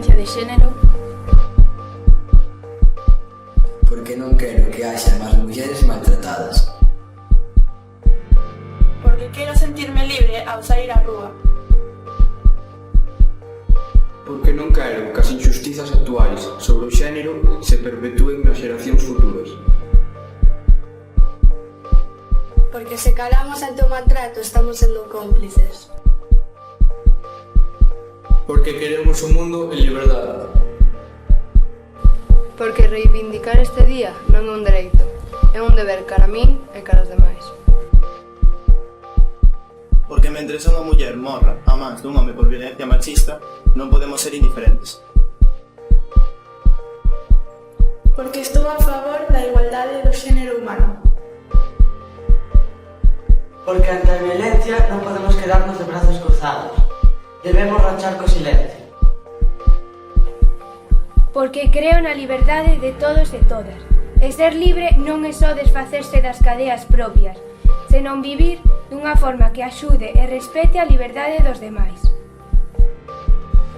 violencia de xénero? Porque non quero que haxa máis mulleres maltratadas. Porque quero sentirme libre ao sair á rúa. Porque non quero que as injustizas actuais sobre o xénero se perpetúen nas xeracións futuras. Porque se calamos ante o maltrato estamos sendo cómplices. Porque queremos un mundo en liberdade. Porque reivindicar este día non é un dereito, é un deber cara a min e cara aos demais. Porque mentres unha muller morra a mans dun home por violencia machista, non podemos ser indiferentes. Porque estou a favor da igualdade do xénero humano. Porque ante a violencia non podemos quedarnos de brazos cruzados. Debemos rachar co silencio. Porque creo na liberdade de todos e todas. E ser libre non é só desfacerse das cadeas propias, senón vivir dunha forma que axude e respete a liberdade dos demais.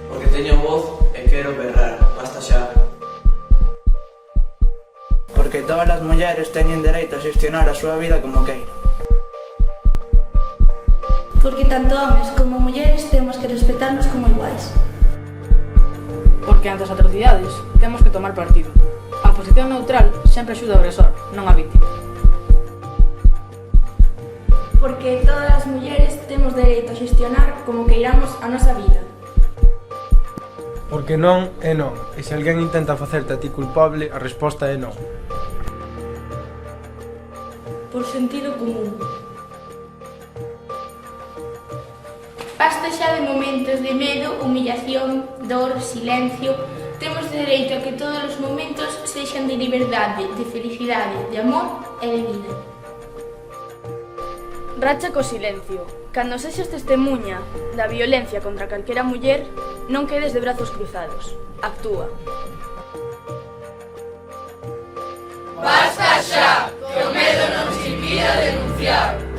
Porque teño voz e quero berrar, basta xa. Porque todas as mulleres teñen dereito a xestionar a súa vida como queiran. Porque tanto homes como mulleres temos que respetarnos como iguais. Porque ante as atrocidades temos que tomar partido. A posición neutral sempre axuda ao agresor, non a víctima. Porque todas as mulleres temos dereito a xestionar como queiramos a nosa vida. Porque non é non, e se alguén intenta facerte a ti culpable, a resposta é non. Por sentido común. Basta xa de momentos de medo, humillación, dor, silencio. Temos dereito a que todos os momentos sexan de liberdade, de felicidade, de amor e de vida. Racha co silencio. Cando sexas testemuña da violencia contra calquera muller, non quedes de brazos cruzados. Actúa. Basta xa, que o medo non se impida denunciar.